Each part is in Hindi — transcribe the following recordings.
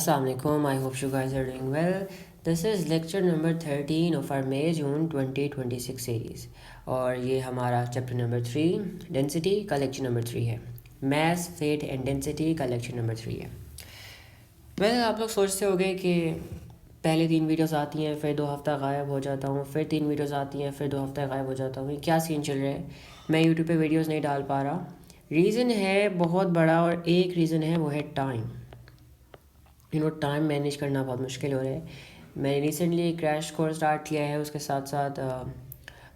Assalamualaikum. I hope you guys are doing well. This is lecture number 13 of our May June 2026 series और ये हमारा चैप्टर नंबर 3 डेंसिटी का लेक्चर नंबर 3 है. मैस फेट एंड डेंसिटी का लेक्चर नंबर 3 है. आप लोग सोचते होंगे कि पहले 3 वीडियोस आती हैं, फिर 2 हफ्ता गायब हो जाता हूँ, फिर 3 वीडियोस आती हैं, फिर 2 हफ्ता गायब हो जाता हूँ. क्या सीन चल रहा है? मैं यूट्यूब पे वीडियोस नहीं डाल पा रहा. रीज़न है बहुत बड़ा और एक रीज़न है वो है टाइम. टाइम मैनेज करना बहुत मुश्किल हो रहा है. मैंने रिसेंटली एक क्रैश कोर्स स्टार्ट किया है, उसके साथ साथ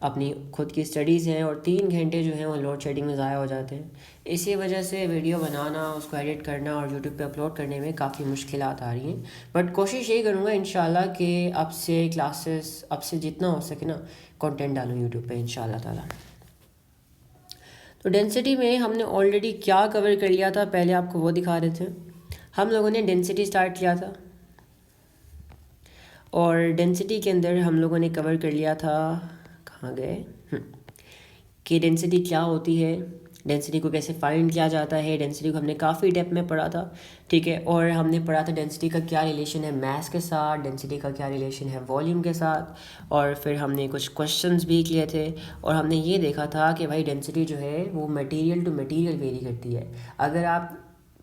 अपनी खुद की स्टडीज़ हैं और 3 घंटे जो हैं वो लोड शेडिंग में ज़ाया हो जाते हैं. इसी वजह से वीडियो बनाना, उसको एडिट करना और यूट्यूब पे अपलोड करने में काफ़ी मुश्किलात आ रही हैं. बट कोशिश यही करूँगा इंशाल्लाह कि अब से क्लासेस अब से जितना हो सके ना कंटेंट डालूँ यूट्यूब पे इंशाल्लाह ताला. तो डेंसिटी में हमने ऑलरेडी क्या कवर कर लिया था, पहले आपको वो दिखा रहे थे. हम लोगों ने डेंसिटी स्टार्ट किया था और डेंसिटी के अंदर हम लोगों ने कवर कर लिया था, कहाँ गए, कि डेंसिटी क्या होती है, डेंसिटी को कैसे फाइंड किया जाता है. डेंसिटी को हमने काफ़ी डेप्थ में पढ़ा था, ठीक है. और हमने पढ़ा था डेंसिटी का क्या रिलेशन है मास के साथ, डेंसिटी का क्या रिलेशन है वॉल्यूम के साथ. और फिर हमने कुछ क्वेश्चंस भी किए थे और हमने ये देखा था कि भाई डेंसिटी जो है वो मटेरियल टू मटेरियल वेरी करती है. अगर आप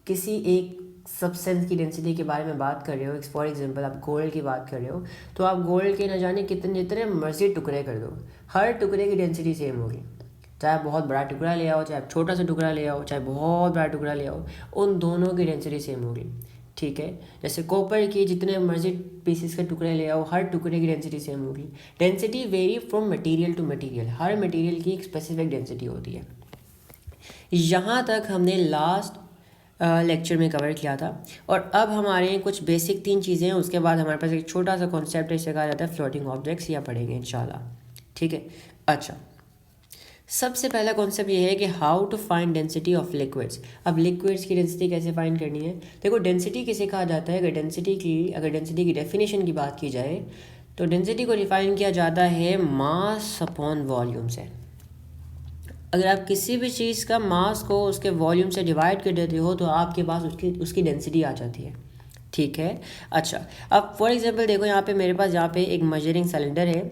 किसी एक सब्सटेंस की डेंसिटी के बारे में बात कर रहे हो, फॉर एग्जांपल आप गोल्ड की बात कर रहे हो, तो आप गोल्ड के न जाने कितने जितने मर्जी टुकड़े कर दो, हर टुकड़े की डेंसिटी सेम होगी. चाहे आप बहुत बड़ा टुकड़ा ले आओ, चाहे आप छोटा सा टुकड़ा ले आओ, चाहे बहुत बड़ा टुकड़ा ले आओ, उन दोनों की डेंसिटी सेम होगी, ठीक है. जैसे कॉपर की जितने मर्जी पीसेस के टुकड़े ले आओ, हर टुकड़े की डेंसिटी सेम होगी. Density vary from material to material, हर मटीरियल की एक स्पेसिफिक डेंसिटी होती है. यहाँ तक हमने लास्ट लेक्चर में कवर किया था. और अब हमारे कुछ बेसिक 3 चीज़ें हैं, उसके बाद हमारे पास एक छोटा सा कॉन्सेप्ट है, इसे कहा जाता है फ्लोटिंग ऑब्जेक्ट्स, या पढ़ेंगे इंशाल्लाह, ठीक है. अच्छा, सबसे पहला कॉन्सेप्ट ये है कि how to find density of liquids. अब लिक्विड्स की डेंसिटी कैसे फाइंड करनी है. देखो, डेंसिटी किसे कहा जाता है. अगर डेंसिटी की डेफिनेशन की बात की जाए तो डेंसिटी को डिफाइन किया जाता है मास अपॉन वॉल्यूम से. अगर आप किसी भी चीज़ का मास को उसके वॉल्यूम से डिवाइड कर देते हो तो आपके पास उसकी डेंसिटी आ जाती है, ठीक है. अच्छा, अब फॉर एग्जांपल देखो, यहाँ पे मेरे पास यहाँ पे एक मेजरिंग सिलेंडर है.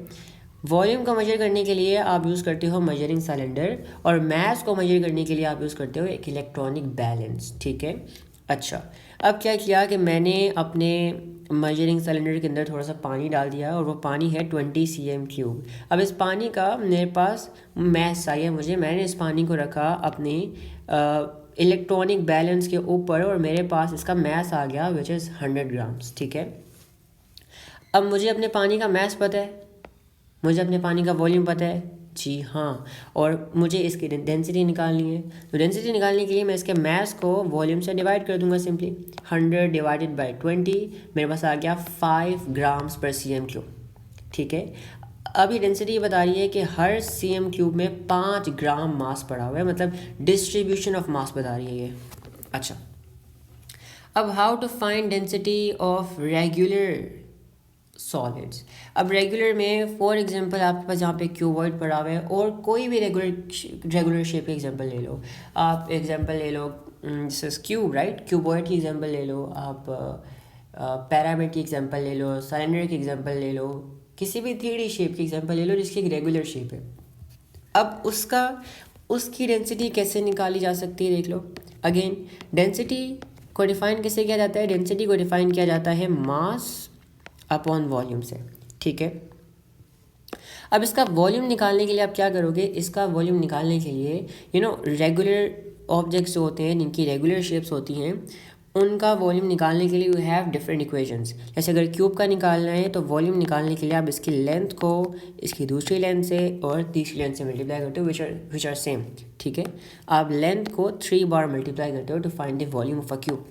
वॉल्यूम को मेजर करने के लिए आप यूज़ करते हो मेजरिंग सिलेंडर और मास को मेजर करने के लिए आप यूज़ करते हो एक इलेक्ट्रॉनिक बैलेंस, ठीक है. अच्छा, अब क्या किया कि मैंने अपने मेजरिंग सिलेंडर के अंदर थोड़ा सा पानी डाल दिया और वो पानी है 20 cm3. अब इस पानी का मेरे पास मास चाहिए मैंने इस पानी को रखा अपनी इलेक्ट्रॉनिक बैलेंस के ऊपर और मेरे पास इसका मास आ गया विच इज़ 100 ग्राम्स, ठीक है. अब मुझे अपने पानी का मास पता है, मुझे अपने पानी का वॉल्यूम पता है, जी हाँ, और मुझे इसकी डेंसिटी निकालनी है. तो डेंसिटी निकालने के लिए मैं इसके मास को वॉल्यूम से डिवाइड कर दूंगा सिंपली. 100 डिवाइडेड बाई 20 मेरे पास आ गया 5 ग्राम्स पर cm3, ठीक है. अब ये डेंसिटी बता रही है कि हर cm3 में 5 ग्राम मास पड़ा हुआ है, मतलब डिस्ट्रीब्यूशन ऑफ मास बता रही है ये. अच्छा, अब how to find density of regular solids. अब रेगुलर में फॉर एग्जांपल आपके पास यहाँ पे क्यूबॉइड पड़ा हुआ है और कोई भी रेगुलर शेप का एग्जांपल ले लो. आप एग्जांपल ले लो क्यूब, राइट, क्यूबॉइड की एग्जांपल ले लो. आप पैरामिड की एग्जांपल ले लो, सिलेंडर की एग्जांपल ले लो, किसी भी 3D शेप की एग्जांपल ले लो जिसकी एक रेगुलर शेप है. अब उसकी डेंसिटी कैसे निकाली जा सकती है, देख लो. अगेन, डेंसिटी को डिफाइन कैसे किया जाता है. डेंसिटी को डिफाइन किया जाता है मास अपॉन वॉल्यूम से, ठीक है. अब इसका वॉल्यूम निकालने के लिए आप क्या करोगे. इसका वॉल्यूम निकालने के लिए रेगुलर ऑब्जेक्ट्स जो होते हैं जिनकी रेगुलर शेप्स होती हैं उनका वॉल्यूम निकालने के लिए यू हैव डिफरेंट इक्वेशंस. जैसे अगर क्यूब का निकालना है तो वॉल्यूम निकालने के लिए आप इसकी लेंथ को इसकी दूसरी लेंथ से और तीसरी लेंथ से मल्टीप्लाई करते हो विच आर सेम, ठीक है. आप लेंथ को 3 बार मल्टीप्लाई करते हो to find the volume of a cube,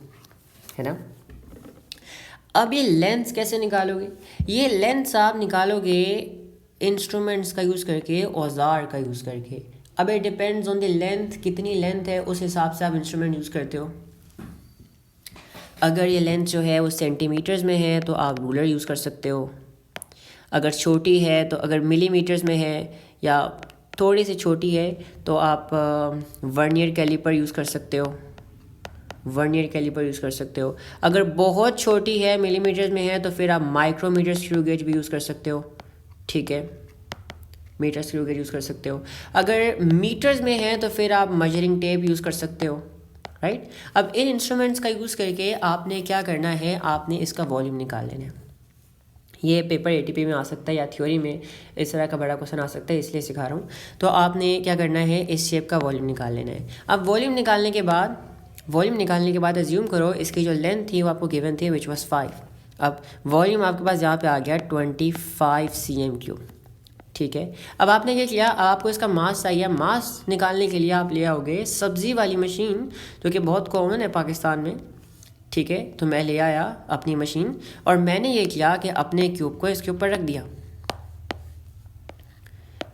है ना. अब ये लेंथ कैसे निकालोगे. ये लेंथ आप निकालोगे इंस्ट्रूमेंट्स का यूज़ करके, औजार का यूज़ करके. अब it depends on the length, कितनी लेंथ है उस हिसाब से आप इंस्ट्रूमेंट यूज़ करते हो. अगर ये लेंथ जो है वो सेंटीमीटर्स में है तो आप रूलर यूज़ कर सकते हो. अगर छोटी है तो अगर मिलीमीटर्स में है या थोड़ी सी छोटी है तो आप वर्नियर कैलिपर यूज़ कर सकते हो. वर्नियर कैलिपर यूज़ कर सकते हो। अगर बहुत छोटी है, मिलीमीटर्स में है, तो फिर आप माइक्रोमीटर स्क्रू गेज भी यूज़ कर सकते हो, ठीक है, मीटर स्क्रू गेज यूज़ कर सकते हो। अगर मीटर्स में है तो फिर आप मेजरिंग टेप यूज़ कर सकते हो, राइट। अब इन इंस्ट्रूमेंट्स का यूज़ करके आपने क्या करना है, आपने इसका वॉल्यूम निकाल लेना है। ये पेपर एटीपी में आ सकता है या थ्योरी में इस तरह का बड़ा क्वेश्चन आ सकता है, इसलिए सिखा रहा हूँ। तो आपने क्या करना है, इस शेप का वॉल्यूम निकाल लेना है। अब वॉल्यूम निकालने के बाद एज्यूम करो इसकी जो लेंथ थी वो आपको गिवन थी, विच वॉज 5। अब वॉल्यूम आपके पास यहाँ पे आ गया 25 cm3, ठीक है। अब आपने क्या किया, आपको इसका मास चाहिए। मास निकालने के लिए आप ले आओगे सब्ज़ी वाली मशीन, जो कि बहुत कॉमन है पाकिस्तान में, ठीक है। तो मैं ले आया अपनी मशीन और मैंने ये किया कि अपने क्यूब को इसके ऊपर रख दिया।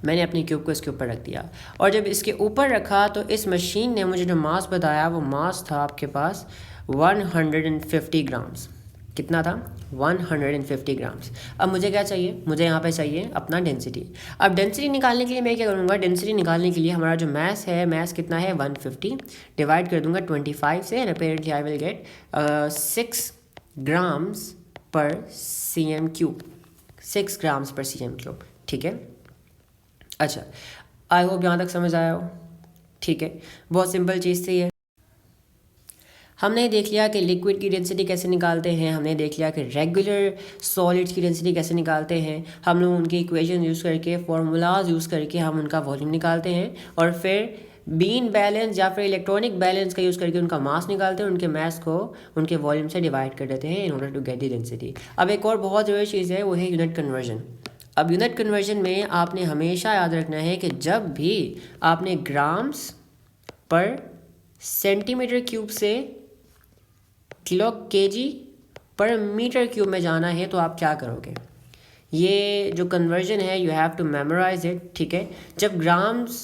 मैंने अपने क्यूब को इसके ऊपर रख दिया और जब इसके ऊपर रखा तो इस मशीन ने मुझे जो मास बताया वो मास था आपके पास 150 ग्राम्स। कितना था, 150 ग्राम्स। अब मुझे क्या चाहिए, मुझे यहाँ पे चाहिए अपना डेंसिटी। अब डेंसिटी निकालने के लिए मैं क्या करूँगा, डेंसिटी निकालने के लिए हमारा जो मैस है, मैस कितना है 150, डिवाइड कर दूँगा 25 से, and apparently I will get 6 grams पर cm3, 6 ग्राम्स पर cm3, ठीक है। अच्छा, आई होप यहाँ तक समझ आया हो, ठीक है। बहुत सिंपल चीज़ थी ये। हमने देख लिया कि लिक्विड की डेंसिटी कैसे निकालते हैं, हमने देख लिया कि रेगुलर सॉलिड्स की डेंसिटी कैसे निकालते हैं। हम लोग उनकी इक्वेशन यूज़ करके, फार्मूलाज यूज़ करके हम उनका वॉल्यूम निकालते हैं और फिर बीन बैलेंस या फिर इलेक्ट्रॉनिक बैलेंस का यूज़ करके उनका मास निकालते हैं, उनके मास को उनके वॉल्यूम से डिवाइड कर देते हैं in order to get the density. अब एक और बहुत ज़रूरी चीज़ है, वो है यूनिट कन्वर्जन। अब यूनिट कन्वर्जन में आपने हमेशा याद रखना है कि जब भी आपने ग्राम्स पर सेंटीमीटर क्यूब से किलो केजी पर मीटर क्यूब में जाना है तो आप क्या करोगे, ये जो कन्वर्जन है you have to memorize it, ठीक है। जब ग्राम्स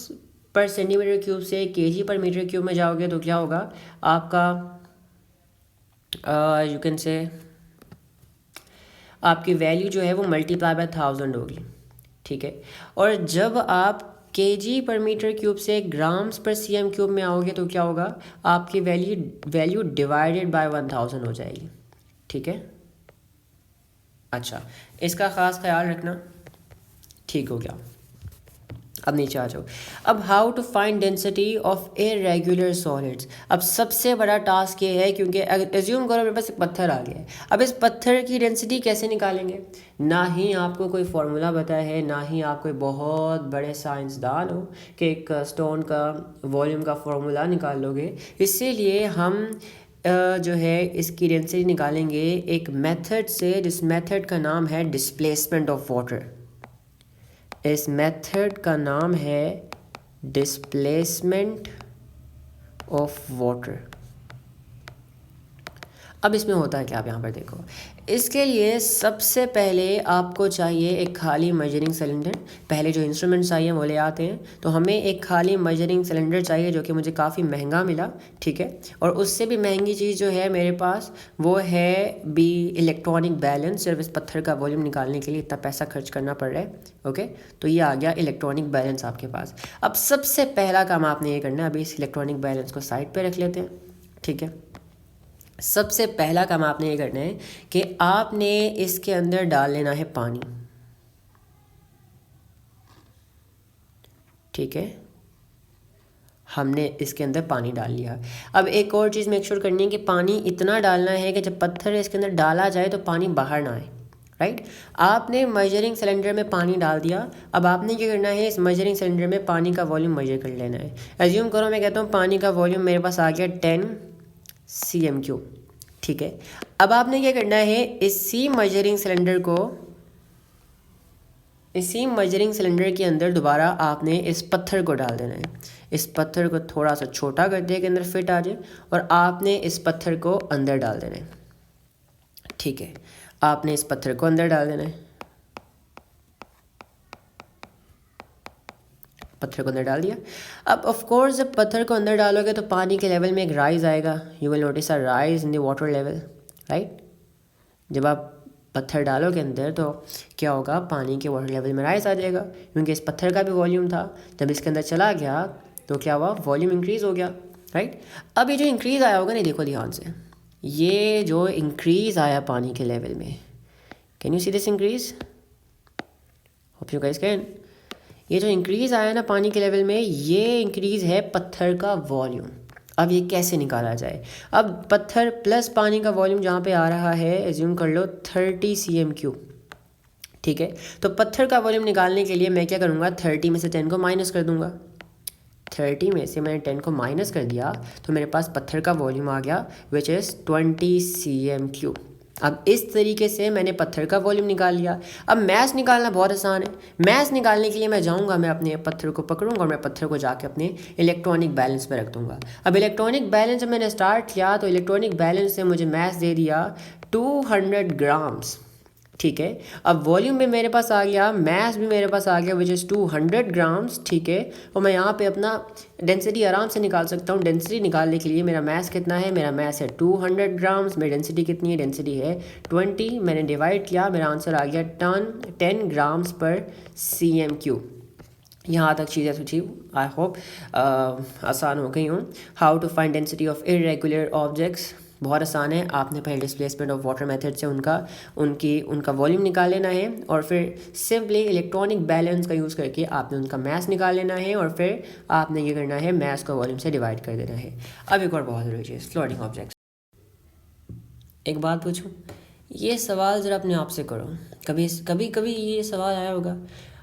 पर सेंटीमीटर क्यूब से केजी पर मीटर क्यूब में जाओगे तो क्या होगा आपका, यू कैन से आपकी वैल्यू जो है वो मल्टीप्लाई बाय 1000 होगी, ठीक है। और जब आप केजी पर मीटर क्यूब से ग्राम्स पर सीएम क्यूब में आओगे तो क्या होगा, आपकी वैल्यू डिवाइडेड बाय 1000 हो जाएगी, ठीक है। अच्छा, इसका ख़ास ख्याल रखना, ठीक हो गया। अब नीचे आ जाओ। अब how to find density of irregular solids. अब सबसे बड़ा टास्क ये है, क्योंकि एज्यूम करो मेरे पास एक पत्थर आ गया है, अब इस पत्थर की डेंसिटी कैसे निकालेंगे। ना ही आपको कोई फार्मूला पता है, ना ही आप कोई बहुत बड़े साइंसदान हो कि एक स्टोन का वॉल्यूम का फार्मूला निकाल लोगे। इसीलिए हम जो है इसकी डेंसिटी निकालेंगे एक मेथड से, जिस मेथड का नाम है डिस्प्लेसमेंट ऑफ वाटर। इस मेथड का नाम है डिस्प्लेसमेंट ऑफ वाटर। अब इसमें होता है क्या, आप यहाँ पर देखो। इसके लिए सबसे पहले आपको चाहिए एक खाली मेजरिंग सिलेंडर। पहले जो इंस्ट्रूमेंट्स चाहिए वो ले आते हैं, तो हमें एक खाली मेजरिंग सिलेंडर चाहिए जो कि मुझे काफ़ी महंगा मिला, ठीक है। और उससे भी महंगी चीज़ जो है मेरे पास वो है बी इलेक्ट्रॉनिक बैलेंस। सिर्फ इस पत्थर का वॉल्यूम निकालने के लिए इतना पैसा खर्च करना पड़ रहा है, ओके। तो ये आ गया इलेक्ट्रॉनिक बैलेंस आपके पास। अब सबसे पहला काम आपने ये करना है, अभी इस इलेक्ट्रॉनिक बैलेंस को साइड पर रख लेते हैं, ठीक है। सबसे पहला काम आपने ये करना है कि आपने इसके अंदर डाल लेना है पानी, ठीक है। हमने इसके अंदर पानी डाल लिया। अब एक और चीज़ मेक श्योर करनी है कि पानी इतना डालना है कि जब पत्थर इसके अंदर डाला जाए तो पानी बाहर ना आए, राइट। आपने मेजरिंग सिलेंडर में पानी डाल दिया। अब आपने क्या करना है, इस मेजरिंग सिलेंडर में पानी का वॉल्यूम मेजर कर लेना है। एज्यूम करो मैं कहता हूँ पानी का वॉल्यूम मेरे पास आ गया 10 cm3, ठीक है। अब आपने क्या करना है, इसी मेजरिंग सिलेंडर के अंदर दोबारा आपने इस पत्थर को डाल देना है। इस पत्थर को थोड़ा सा छोटा कर दिया कि अंदर फिट आ जाए, और आपने इस पत्थर को अंदर डाल देना है, ठीक है। आपने इस पत्थर को अंदर डाल देना है, पत्थर को अंदर डाल दिया। अब ऑफ कोर्स जब पत्थर को अंदर डालोगे तो पानी के लेवल में एक राइज आएगा, you will notice a rise in the water level, right. जब आप पत्थर डालोगे अंदर तो क्या होगा, पानी के वाटर लेवल में राइज आ जाएगा, क्योंकि इस पत्थर का भी वॉल्यूम था। जब इसके अंदर चला गया तो क्या हुआ, वॉल्यूम इंक्रीज़ हो गया। राइट। अब ये जो इंक्रीज़ आया होगा ना, देखो ध्यान से, ये जो इंक्रीज़ आया पानी के लेवल में, can you see this increase? Hope you guys can. ये जो इंक्रीज़ आया ना पानी के लेवल में, ये इंक्रीज़ है पत्थर का वॉल्यूम। अब ये कैसे निकाला जाए? अब पत्थर प्लस पानी का वॉल्यूम जहाँ पे आ रहा है, एज्यूम कर लो 30 cm3, ठीक है। तो पत्थर का वॉल्यूम निकालने के लिए मैं क्या करूँगा, 30 में से 10 को माइनस कर दूँगा। 30 में से मैंने 10 को माइनस कर दिया तो मेरे पास पत्थर का वॉल्यूम आ गया विच इज़ 20 cm3। अब इस तरीके से मैंने पत्थर का वॉल्यूम निकाल लिया। अब मैस निकालना बहुत आसान है। मैस निकालने के लिए मैं जाऊंगा, मैं अपने पत्थर को पकड़ूंगा और मैं पत्थर को जाके अपने इलेक्ट्रॉनिक बैलेंस में रख दूंगा। अब इलेक्ट्रॉनिक बैलेंस जब मैंने स्टार्ट किया तो इलेक्ट्रॉनिक बैलेंस से मुझे मैस दे दिया 200 ग्राम्स, ठीक है। अब वॉल्यूम भी मेरे पास आ गया, मैस भी मेरे पास आ गया विच इज़ 200 ग्राम्स, ठीक है। और मैं यहाँ पे अपना डेंसिटी आराम से निकाल सकता हूँ। डेंसिटी निकालने के लिए मेरा मैस कितना है, मेरा मैस है 200 ग्राम्स, मेरी डेंसिटी कितनी है, डेंसिटी है 20। मैंने डिवाइड किया, मेरा आंसर आ गया 10 ग्राम्स पर cm3। यहाँ तक चीज़ें तो ठीक, आई होप आसान हो गई हूँ। How to find density of irregular objects, बहुत आसान है। आपने पहले डिस्प्लेसमेंट ऑफ वाटर मेथड से उनका वॉल्यूम निकाल लेना है और फिर सिंपली इलेक्ट्रॉनिक बैलेंस का यूज़ करके आपने उनका मैस निकाल लेना है और फिर आपने ये करना है, मैस को वॉल्यूम से डिवाइड कर देना है। अब एक और बहुत ज़रूरी चीज़, फ्लोटिंग ऑब्जेक्ट्स। एक बात पूछूं, ये सवाल ज़रा अपने आप से करो। कभी कभी कभी ये सवाल आया होगा,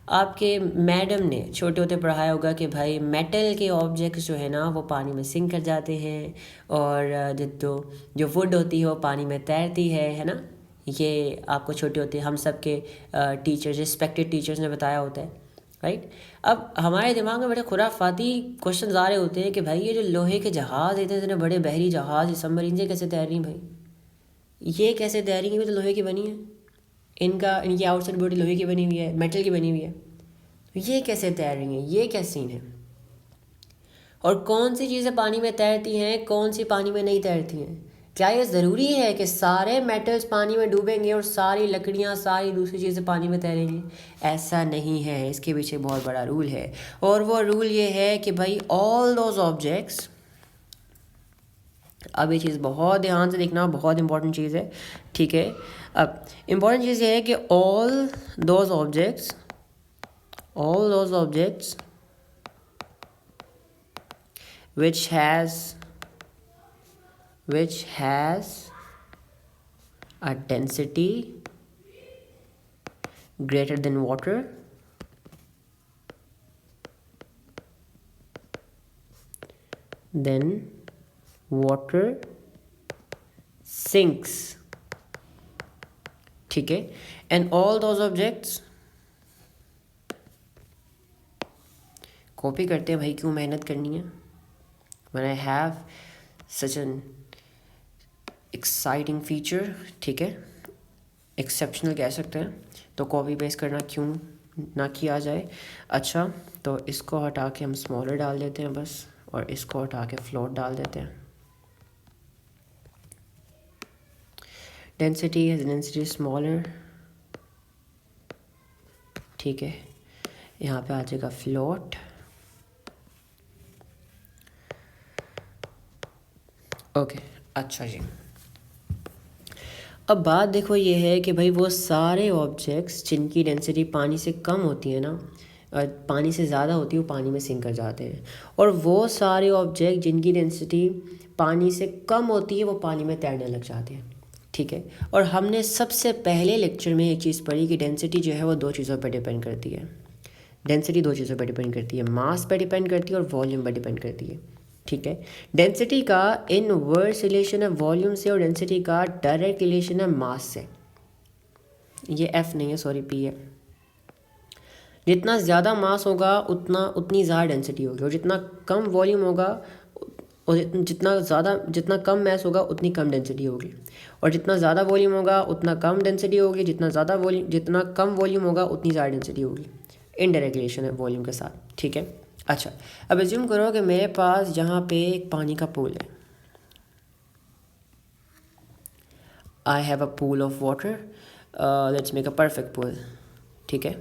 आपके मैडम ने छोटे होते पढ़ाया होगा कि भाई मेटल के ऑब्जेक्ट्स जो है ना वो पानी में सिंक कर जाते हैं और जो वुड होती है वो पानी में तैरती है ना। ये आपको छोटे होते हम सब के टीचर्स, रिस्पेक्टेड टीचर्स ने बताया होता है, राइट। अब हमारे दिमाग में बड़े खुराफाती क्वेश्चन आ रहे होते हैं कि भाई ये जो लोहे के जहाज़ होते हैं, इतने बड़े बहरी जहाज़, सबमरीन से कैसे तैर रही हैं भाई, ये कैसे तैर रही हैं, ये तो लोहे की बनी है, इनकी आउटसाइड बॉडी लोहे की बनी हुई है, मेटल की बनी हुई है, तो ये कैसे तैर रही हैं, ये क्या सीन है। और कौन सी चीज़ें पानी में तैरती हैं, कौन सी पानी में नहीं तैरती हैं। क्या ये ज़रूरी है कि सारे मेटल्स पानी में डूबेंगे और सारी लकड़ियाँ, सारी दूसरी चीज़ें पानी में तैरेंगी? ऐसा नहीं है, इसके पीछे बहुत बड़ा रूल है। और वो रूल ये है कि भाई ऑल दोज ऑब्जेक्ट्स, अब ये चीज़ बहुत ध्यान से देखना, बहुत इंपॉर्टेंट चीज़ है, ठीक है। अब इंपॉर्टेंट चीज़ ये है कि all those objects which has a density greater than water then water sinks, ठीक है। and all those objects, copy करते हैं भाई, क्यों मेहनत करनी है। when I have such an exciting feature, ठीक है, एक्सेप्शनल कह सकते हैं, तो कॉपी पेस्ट करना क्यों ना किया जाए। अच्छा, तो इसको हटा के हम स्मॉलर डाल देते हैं बस, और इसको हटा के फ्लोट डाल देते हैं। डेंसिटी स्मॉलर, ठीक है, यहाँ पे आ जाएगा फ्लोट। ओके, अच्छा जी। अब बात देखो ये है कि भाई वो सारे ऑब्जेक्ट्स जिनकी डेंसिटी पानी से कम होती है ना, पानी से ज़्यादा होती है, वो पानी में सिंक कर जाते हैं। और वो सारे ऑब्जेक्ट जिनकी डेंसिटी पानी से कम होती है वो पानी में तैरने लग जाते हैं, ठीक है। और हमने सबसे पहले लेक्चर में एक चीज़ पढ़ी कि डेंसिटी जो है वो दो चीज़ों पर डिपेंड करती है। डेंसिटी दो चीज़ों पर डिपेंड करती है, मास पर डिपेंड करती है और वॉल्यूम पर डिपेंड करती है, ठीक है। डेंसिटी का इनवर्स रिलेशन है वॉल्यूम से और डेंसिटी का डायरेक्ट रिलेशन है मास से। ये एफ नहीं है, सॉरी पी है। जितना ज़्यादा मास होगा उतनी ज़्यादा डेंसिटी होगी, और जितना कम वॉल्यूम होगा और जितना कम मास होगा उतनी कम डेंसिटी होगी, और जितना ज़्यादा वॉल्यूम होगा उतना कम डेंसिटी होगी, जितना कम वॉल्यूम होगा उतनी ज़्यादा डेंसिटी होगी। इनडायरेक्ट रिलेशन है वॉल्यूम के साथ, ठीक है। अच्छा, अब एज्यूम करो कि मेरे पास यहाँ पे एक पानी का पूल है। I have a pool of water, let's make a perfect pool, ठीक है।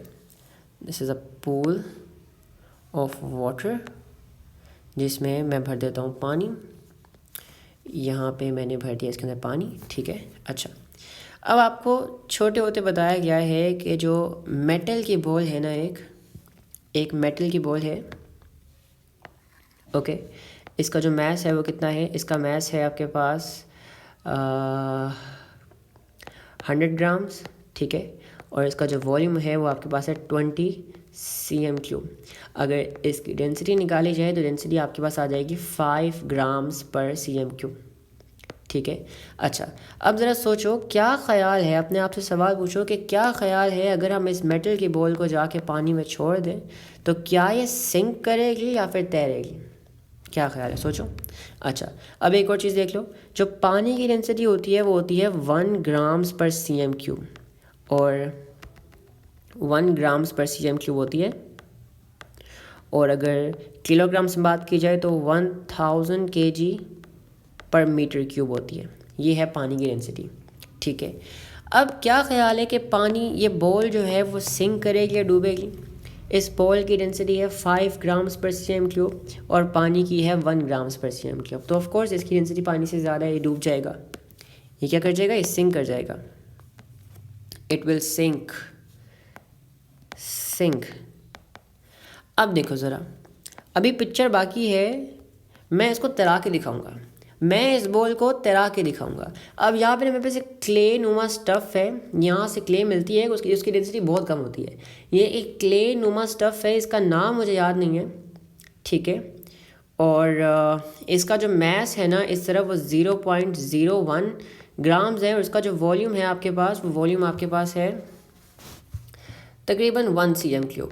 This is a pool of water, जिसमें मैं भर देता हूँ पानी। यहाँ पे मैंने भर दिया इसके अंदर पानी, ठीक है। अच्छा, अब आपको छोटे होते बताया गया है कि जो मेटल की बॉल है ना, एक मेटल की बॉल है, ओके। इसका जो मास है वो कितना है? इसका मास है आपके पास 100 ग्राम्स, ठीक है। और इसका जो वॉल्यूम है वो आपके पास है 20 cm3। अगर इसकी डेंसिटी निकाली जाए तो डेंसिटी आपके पास आ जाएगी 5 ग्राम्स पर cm3, ठीक है। अच्छा, अब ज़रा सोचो, क्या ख़्याल है, अपने आप से सवाल पूछो कि क्या ख़्याल है अगर हम इस मेटल की बॉल को जाके पानी में छोड़ दें तो क्या ये सिंक करेगी या फिर तैरेगी? क्या ख्याल है, सोचो। अच्छा, अब एक और चीज़ देख लो, जो पानी की डेंसिटी होती है वो होती है 1 ग्राम्स पर cm3, और 1 ग्राम्स पर cm3 होती है। और अगर किलोग्राम्स में बात की जाए तो 1000 kg पर मीटर क्यूब होती है। ये है पानी की डेंसिटी, ठीक है। अब क्या ख्याल है कि पानी, ये बॉल जो है वो सिंक करेगी या डूबेगी? इस बॉल की डेंसिटी है 5 ग्राम्स पर cm3 और पानी की है 1 ग्राम्स पर cm3। तो ऑफकोर्स इसकी डेंसिटी पानी से ज़्यादा है, ये डूब जाएगा। ये क्या कर जाएगा? ये सिंक कर जाएगा। It will sink. अब देखो ज़रा, अभी पिक्चर बाकी है, मैं इसको तैरा के दिखाऊंगा। मैं इस बॉल को तैरा के दिखाऊंगा। अब यहाँ पे मेरे पास एक क्ले नुमा स्टफ़ है, यहाँ से क्ले मिलती है, उसकी डेंसिटी बहुत कम होती है। ये एक क्ले नुमा स्टफ़ है, इसका नाम मुझे याद नहीं है, ठीक है। और इसका जो मास है ना इस तरफ वो 0.01 ग्राम्स है, और इसका जो वॉल्यूम है आपके पास, वो वॉल्यूम आपके पास है तकरीबन 1 cm3।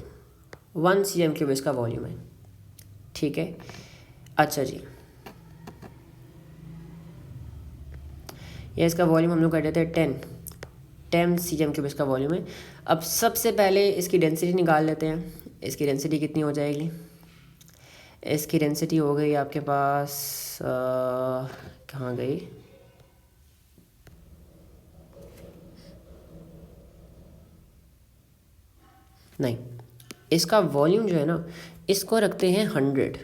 1 cm3 इसका वॉल्यूम है, ठीक है। अच्छा जी, ये इसका वॉल्यूम हम लोग कर देते हैं 10 cm3 इसका वॉल्यूम है। अब सबसे पहले इसकी डेंसिटी निकाल लेते हैं। इसकी डेंसिटी कितनी हो जाएगी? इसकी डेंसिटी हो गई आपके पास, कहाँ गई? नहीं, इसका वॉल्यूम जो है ना, इसको रखते हैं 100,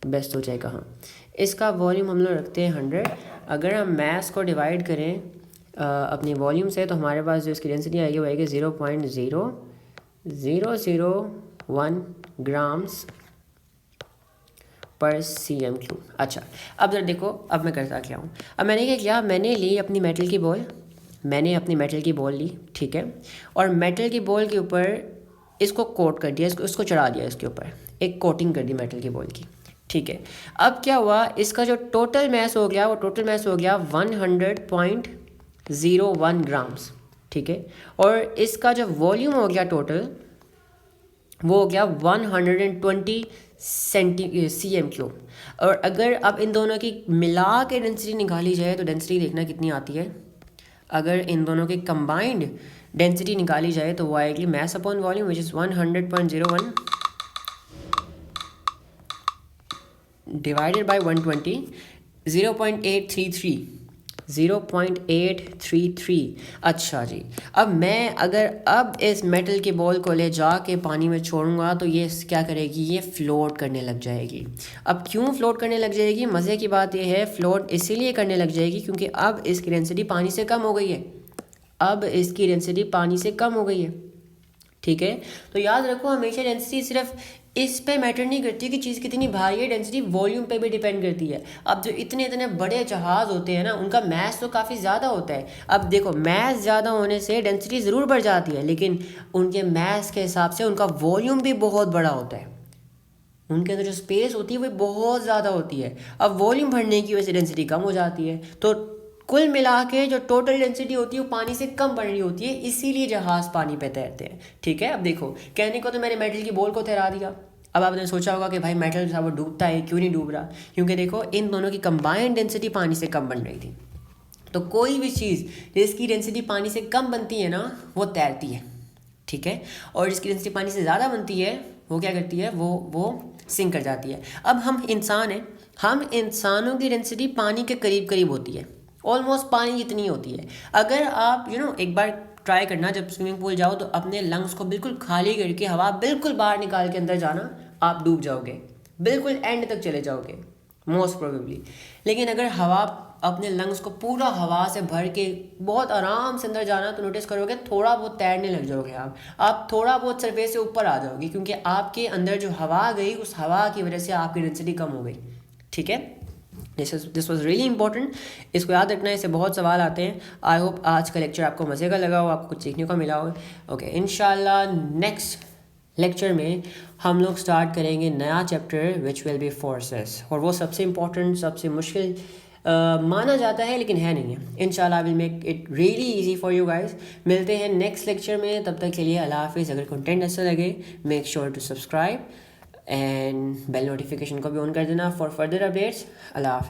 बेस्ट हो जाएगा। हाँ, इसका वॉल्यूम हम लोग रखते हैं 100। अगर हम मास को डिवाइड करें अपनी वॉल्यूम से तो हमारे पास जो इसकी डेंसिटी आएगी वो आएगी 0.0001 ग्राम्स पर cm3। अच्छा, अब जरा देखो, अब मैं करता क्या हूँ। अब मैंने क्या किया, मैंने ली अपनी मेटल की बॉल, ली, ठीक है। और मेटल की बॉल के ऊपर इसको कोट कर दिया, इसको चढ़ा दिया, इसके ऊपर एक कोटिंग कर दी मेटल की बॉल की, ठीक है। अब क्या हुआ, इसका जो टोटल मास हो गया वो टोटल मास हो गया 100.01 ग्राम्स, ठीक है। और इसका जो वॉल्यूम हो गया टोटल वो हो गया 120 cm3। और अगर अब इन दोनों की मिला के डेंसिटी निकाली जाए तो डेंसिटी देखना कितनी आती है। अगर इन दोनों की कंबाइंड डेंसिटी निकाली जाए तो वो आएगी mass upon volume which is 100.01 divided by 120, 0.833। अच्छा जी, अब इस मेटल के बॉल को ले जाके पानी में छोड़ूंगा तो ये क्या करेगी, ये फ्लोट करने लग जाएगी। अब क्यों फ्लोट करने लग जाएगी? मज़े की बात ये है, फ्लोट इसीलिए करने लग जाएगी क्योंकि अब इसकी डेंसिटी पानी से कम हो गई है। ठीक है, तो याद रखो हमेशा डेंसिटी सिर्फ इस पे मैटर नहीं करती कि चीज़ कितनी भारी है, डेंसिटी वॉल्यूम पे भी डिपेंड करती है। अब जो इतने बड़े जहाज़ होते हैं ना, उनका मास तो काफ़ी ज़्यादा होता है। अब देखो, मास ज़्यादा होने से डेंसिटी ज़रूर बढ़ जाती है, लेकिन उनके मास के हिसाब से उनका वॉल्यूम भी बहुत बड़ा होता है। उनके अंदर जो स्पेस होती है वो बहुत ज़्यादा होती है। अब वॉल्यूम बढ़ने की वजह से डेंसिटी कम हो जाती है, तो कुल मिला के जो टोटल डेंसिटी होती है वो पानी से कम बढ़ रही होती है, इसीलिए जहाज़ पानी पे तैरते हैं। ठीक है, अब देखो, कहने को तो मैंने मेटल की बॉल को तैरा दिया। अब आपने सोचा होगा कि भाई मेटल था वो डूबता है, क्यों नहीं डूब रहा? क्योंकि देखो, इन दोनों की कंबाइंड डेंसिटी पानी से कम बन रही थी। तो कोई भी चीज़ जिसकी डेंसिटी पानी से कम बनती है ना, वो तैरती है। ठीक है, और जिसकी डेंसिटी पानी से ज़्यादा बनती है वो क्या करती है, वो सिंक कर जाती है। अब हम इंसान हैं, हम इंसानों की डेंसिटी पानी के करीब करीब होती है, ऑलमोस्ट पानी जितनी होती है। अगर आप एक बार ट्राई करना, जब स्विमिंग पूल जाओ तो अपने लंग्स को बिल्कुल खाली करके हवा बिल्कुल बाहर निकाल के अंदर जाना, आप डूब जाओगे। बिल्कुल एंड तक चले जाओगे मोस्ट प्रोबेबली। लेकिन अगर हवा अपने लंग्स को पूरा हवा से भर के बहुत आराम से अंदर जाना, तो नोटिस करोगे थोड़ा बहुत तैरने लग जाओगे आप थोड़ा बहुत सरफेस से ऊपर आ जाओगे, क्योंकि आपके अंदर जो हवा गई उस हवा की वजह से आपकी डेंसिटी कम हो गई। ठीक है, दिस वॉज रियली इंपॉर्टेंट, इसको याद रखना है, इससे बहुत सवाल आते हैं। आई होप आज का लेक्चर आपको मज़े का लगा हो, आपको कुछ सीखने को मिला हो। ओके, इंशाल्लाह नेक्स्ट लेक्चर में हम लोग स्टार्ट करेंगे नया chapter which will be forces, और वो सबसे इम्पोर्टेंट, सबसे मुश्किल माना जाता है, लेकिन है नहीं है। इंशाल्लाह will make it really easy for you guys. मिलते हैं नेक्स्ट लेक्चर में, तब तक के लिए अल्लाह हाफिज़। अगर कंटेंट अच्छा लगे make sure to subscribe and bell notification को भी ऑन कर देना फॉर फर्दर अपडेट्स। अल्लाह हाफिज़।